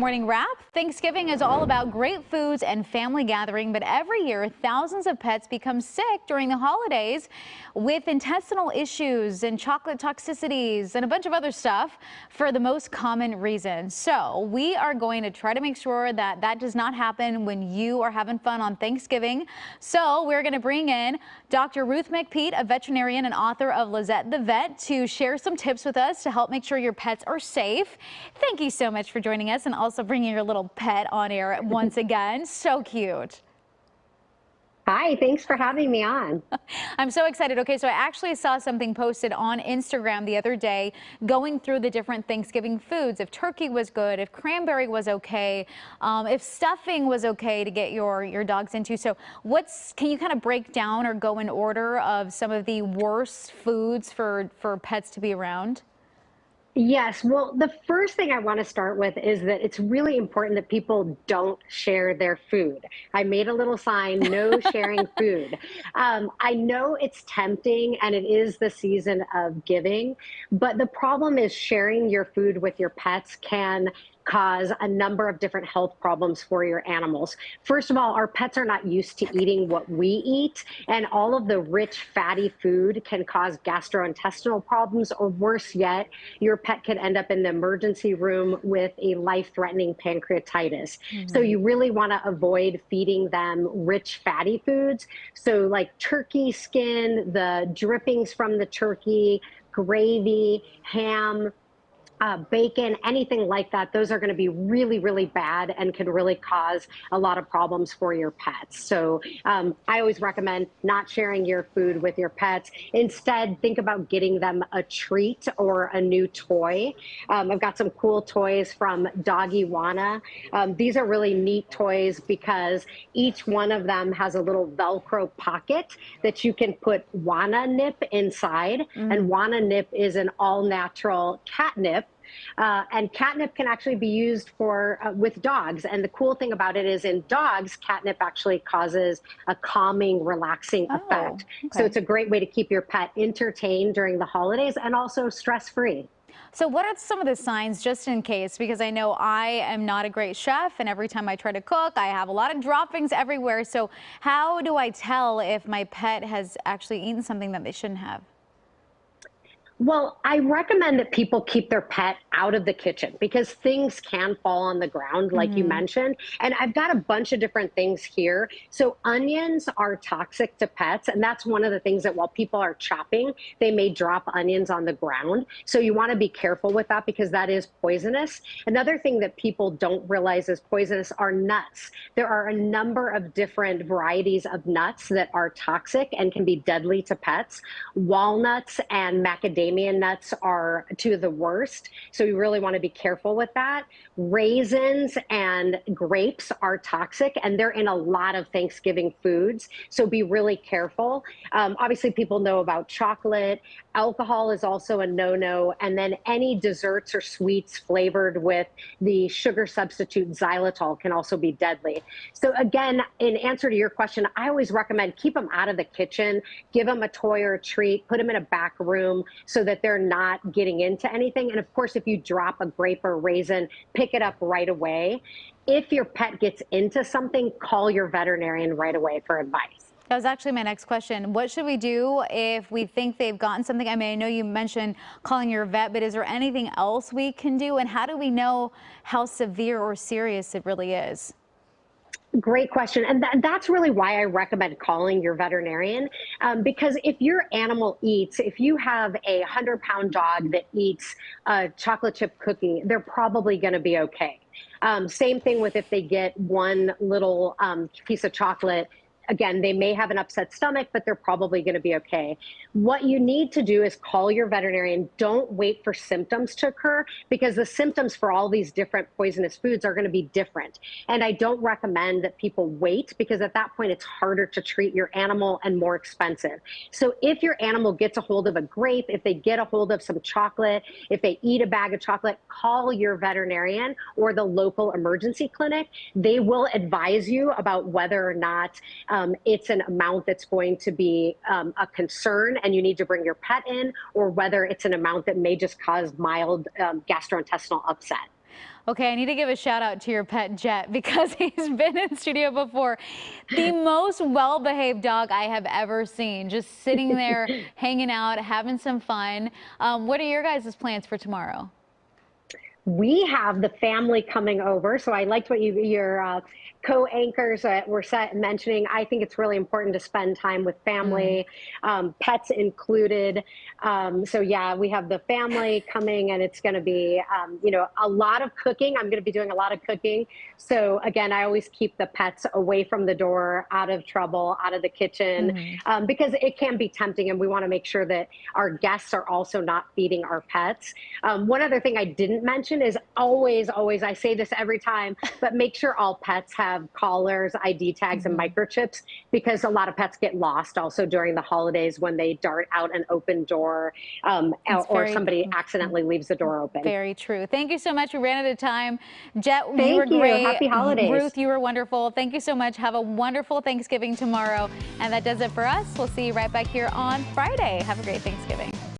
morning wrap. Thanksgiving is all about great foods and family gathering, but every year thousands of pets become sick during the holidays with intestinal issues and chocolate toxicities and a bunch of other stuff for the most common reasons. So we are going to try to make sure that that does not happen when you are having fun on Thanksgiving. So we're going to bring in Dr. Ruth MacPete, a veterinarian and author of Lizette the Vet, to share some tips with us to help make sure your pets are safe. Thank you so much for joining us and also bringing your little pet on air once again. So cute. Hi, thanks for having me on. I'm so excited. Okay, so I actually saw something posted on Instagram the other day going through the different Thanksgiving foods. If turkey was good, if cranberry was okay, if stuffing was okay to get your dogs into. So can you kind of break down or go in order of some of the worst foods for pets to be around? Yes, well, the first thing I want to start with is that it's really important that people don't share their food. I made a little sign, no sharing food. I know it's tempting and it is the season of giving, but the problem is sharing your food with your pets can cause a number of different health problems for your animals. First of all, our pets are not used to eating what we eat, and all of the rich, fatty food can cause gastrointestinal problems, or worse yet, your pet could end up in the emergency room with a life-threatening pancreatitis. So you really want to avoid feeding them rich, fatty foods. So like turkey skin, the drippings from the turkey, gravy, ham, bacon, anything like that, those are going to be really, really bad and can really cause a lot of problems for your pets. So I always recommend not sharing your food with your pets. Instead, think about getting them a treat or a new toy. I've got some cool toys from Doggy Wana. These are really neat toys because each one of them has a little Velcro pocket that you can put Wana nip inside. And Wana nip is an all-natural catnip. And catnip can actually be used for with dogs. And the cool thing about it is in dogs, catnip actually causes a calming, relaxing Oh, effect. So okay. it's a great way to keep your pet entertained during the holidays and also stress-free. So what are some of the signs, just in case, because I know I am not a great chef and every time I try to cook, I have a lot of droppings everywhere. So how do I tell if my pet has actually eaten something that they shouldn't have? Well, I recommend that people keep their pet out of the kitchen because things can fall on the ground, like you mentioned. And I've got a bunch of different things here. So, onions are toxic to pets. And that's one of the things that while people are chopping, they may drop onions on the ground. So, you want to be careful with that because that is poisonous. Another thing that people don't realize is poisonous are nuts. There are a number of different varieties of nuts that are toxic and can be deadly to pets. Walnuts and macadamia nuts are two of the worst. So you really want to be careful with that. Raisins and grapes are toxic and they're in a lot of Thanksgiving foods. So be really careful. Obviously, people know about chocolate. Alcohol is also a no-no. And then any desserts or sweets flavored with the sugar substitute xylitol can also be deadly. So again, in answer to your question, I always recommend keep them out of the kitchen, give them a toy or a treat, put them in a back room so that they're not getting into anything. And of course, if you drop a grape or raisin, pick it up right away. If your pet gets into something, call your veterinarian right away for advice. That was actually my next question. What should we do if we think they've gotten something? I mean, I know you mentioned calling your vet, but is there anything else we can do? And how do we know how severe or serious it really is? Great question. And that's really why I recommend calling your veterinarian. Because if your animal eats, if you have a 100-pound dog that eats a chocolate chip cookie, they're probably going to be okay. Same thing with if they get one little piece of chocolate. Again, they may have an upset stomach, but they're probably going to be okay. What you need to do is call your veterinarian. Don't wait for symptoms to occur because the symptoms for all these different poisonous foods are going to be different. And I don't recommend that people wait because at that point it's harder to treat your animal and more expensive. So if your animal gets a hold of a grape, if they get a hold of some chocolate, if they eat a bag of chocolate, call your veterinarian or the local emergency clinic. They will advise you about whether or not it's an amount that's going to be a concern and you need to bring your pet in, or whether it's an amount that may just cause mild gastrointestinal upset. Okay, I need to give a shout out to your pet Jet because he's been in studio before. The most well-behaved dog I have ever seen, just sitting there, hanging out, having some fun. What are your guys' plans for tomorrow? We have the family coming over. So I liked what your co-anchors were mentioning. I think it's really important to spend time with Mm. family, pets included. So yeah, we have the family coming, and it's going to be, a lot of cooking. I'm going to be doing a lot of cooking. So again, I always keep the pets away from the door, out of trouble, out of the kitchen, Mhm. because it can be tempting, and we want to make sure that our guests are also not feeding our pets. One other thing I didn't mention is always, I say this every time, but make sure all pets have collars, ID tags, and Mhm. microchips, because a lot of pets get lost also during the holidays when they dart out an open door, It's or somebody accidentally leaves the door open. very true. Thank you so much. We ran out of time. Jet, you were Thank you. great. Happy holidays. Ruth, you were wonderful. Thank you so much. Have a wonderful Thanksgiving tomorrow. And that does it for us. We'll see you right back here on Friday. Have a great Thanksgiving.